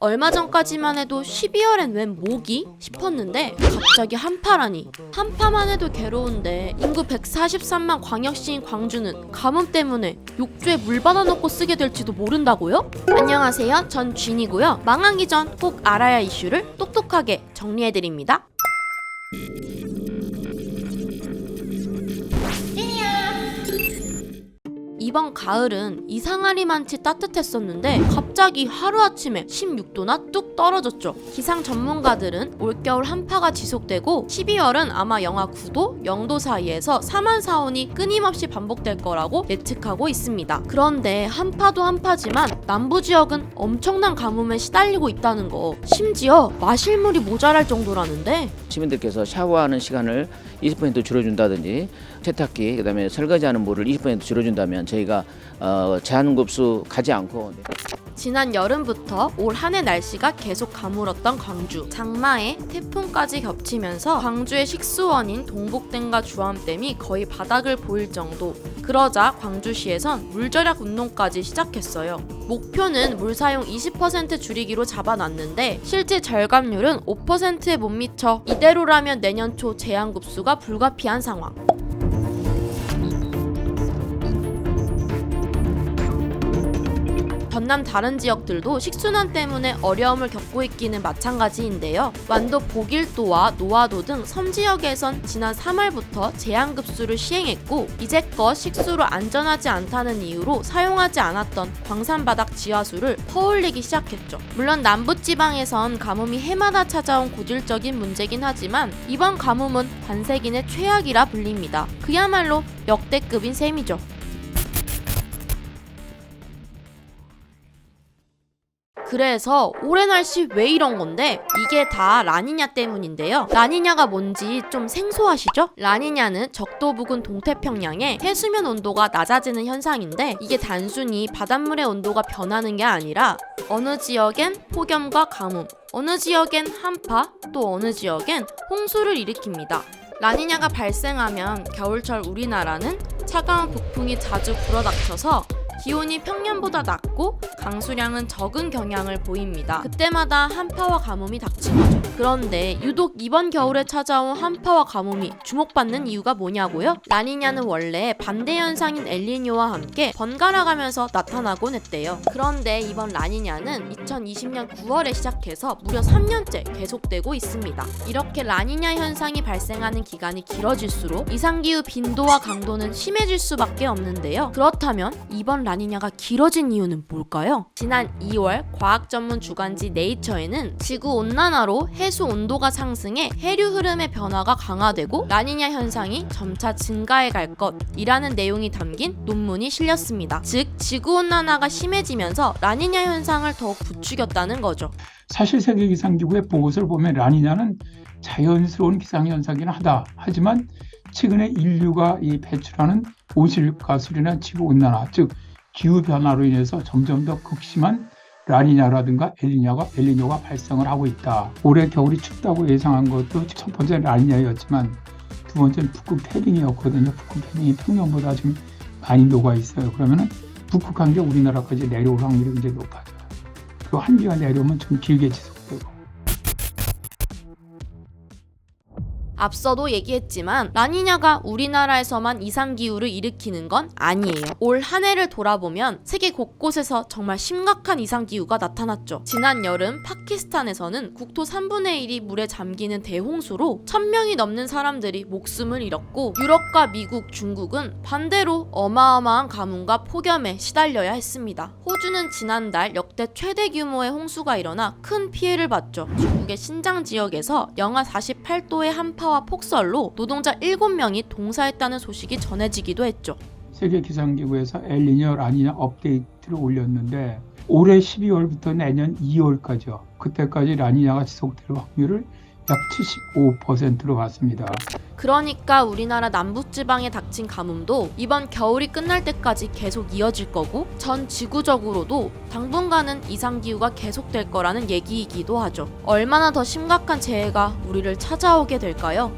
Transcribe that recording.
얼마 전까지만 해도 12월엔 웬 모기? 싶었는데 갑자기 한파라니. 한파만 해도 괴로운데 인구 143만 광역시인 광주는 가뭄 때문에 욕조에 물 받아놓고 쓰게 될지도 모른다고요? 안녕하세요, 전 쥔이고요. 망하기 전 꼭 알아야 할 이슈를 똑똑하게 정리해드립니다. 이번 가을은 이상하리만치 따뜻했었는데 갑자기 하루아침에 16도나 뚝 떨어졌죠. 기상 전문가들은 올겨울 한파가 지속되고 12월은 아마 영하 9도, 0도 사이에서 사만사온이 끊임없이 반복될 거라고 예측하고 있습니다. 그런데 한파도 한파지만 남부 지역은 엄청난 가뭄에 시달리고 있다는 거. 심지어 마실 물이 모자랄 정도라는데 시민들께서 샤워하는 시간을 20% 줄여준다든지 세탁기, 그다음에 설거지하는 물을 20% 줄여준다면 저희가 제한급수 가지 않고. 지난 여름부터 올 한 해 날씨가 계속 가물었던 광주. 장마에 태풍까지 겹치면서 광주의 식수원인 동복댐과 주암댐이 거의 바닥을 보일 정도. 그러자 광주시에선 물절약 운동까지 시작했어요. 목표는 물 사용 20% 줄이기로 잡아놨는데 실제 절감률은 5%에 못 미쳐 이대로라면 내년 초 제한급수가 불가피한 상황. 전남 다른 지역들도 식순환 때문에 어려움을 겪고 있기는 마찬가지인데요. 완도 보길도와 노화도 등 섬지역에선 지난 3월부터 제한급수를 시행했고 이제껏 식수로 안전하지 않다는 이유로 사용하지 않았던 광산바닥 지하수를 퍼올리기 시작했죠. 물론 남부지방에선 가뭄이 해마다 찾아온 고질적인 문제긴 하지만 이번 가뭄은 반세기내 최악이라 불립니다. 그야말로 역대급인 셈이죠. 그래서 올해 날씨 왜 이런 건데 이게 다 라니냐 때문인데요. 라니냐가 뭔지 좀 생소하시죠? 라니냐는 적도 부근 동태평양의 해수면 온도가 낮아지는 현상인데 이게 단순히 바닷물의 온도가 변하는 게 아니라 어느 지역엔 폭염과 가뭄, 어느 지역엔 한파, 또 어느 지역엔 홍수를 일으킵니다. 라니냐가 발생하면 겨울철 우리나라는 차가운 북풍이 자주 불어닥쳐서 기온이 평년보다 낮고 강수량은 적은 경향을 보입니다. 그때마다 한파와 가뭄이 닥친 거죠. 그런데 유독 이번 겨울에 찾아온 한파와 가뭄이 주목받는 이유가 뭐냐고요? 라니냐는 원래 반대 현상인 엘니뇨와 함께 번갈아 가면서 나타나곤 했대요. 그런데 이번 라니냐는 2020년 9월에 시작해서 무려 3년째 계속되고 있습니다. 이렇게 라니냐 현상이 발생하는 기간이 길어질수록 이상기후 빈도와 강도는 심해질 수밖에 없는데요. 그렇다면 이번 라니냐가 길어진 이유는 뭘까요? 지난 2월 과학 전문 주간지 네이처에는 지구 온난화로 해수 온도가 상승해 해류 흐름의 변화가 강화되고 라니냐 현상이 점차 증가해 갈 것이라는 내용이 담긴 논문이 실렸습니다. 즉 지구 온난화가 심해지면서 라니냐 현상을 더욱 부추겼다는 거죠. 사실 세계기상기구의 보고서를 보면 라니냐는 자연스러운 기상현상이긴 하다. 하지만 최근에 인류가 배출하는 온실가스나 지구온난화, 즉 기후변화로 인해서 점점 더 극심한 라니냐라든가 엘니뇨가 발생을 하고 있다. 올해 겨울이 춥다고 예상한 것도 첫 번째 라니냐였지만 두 번째는 북극 태빙이었거든요. 북극 태빙이 평년보다 좀 많이 녹아 있어요. 그러면은 북극한 게 우리나라까지 내려올 확률이 굉장히 높아져요. 그리고 한기가 내려오면 좀 길게 지속되고. 앞서도 얘기했지만 라니냐가 우리나라에서만 이상기후를 일으키는 건 아니에요. 올 한 해를 돌아보면 세계 곳곳에서 정말 심각한 이상기후가 나타났죠. 지난 여름 파키스탄에서는 국토 3분의 1이 물에 잠기는 대홍수로 1000명이 넘는 사람들이 목숨을 잃었고 유럽과 미국, 중국은 반대로 어마어마한 가뭄과 폭염에 시달려야 했습니다. 호주는 지난달 역대 최대 규모의 홍수가 일어나 큰 피해를 봤죠. 중국의 신장 지역에서 영하 48도의 한파 와 폭설로 노동자 7명이 동사했다는 소식이 전해지기도 했죠. 세계기상기구에서 엘니뇨, 라니냐 업데이트를 올렸는데 올해 12월부터 내년 2월까지요. 그때까지 라니냐가 지속될 확률을 약 75%로 봤습니다. 그러니까 우리나라 남부지방에 닥친 가뭄도 이번 겨울이 끝날 때까지 계속 이어질 거고 전 지구적으로도 당분간은 이상기후가 계속될 거라는 얘기이기도 하죠. 얼마나 더 심각한 재해가 우리를 찾아오게 될까요?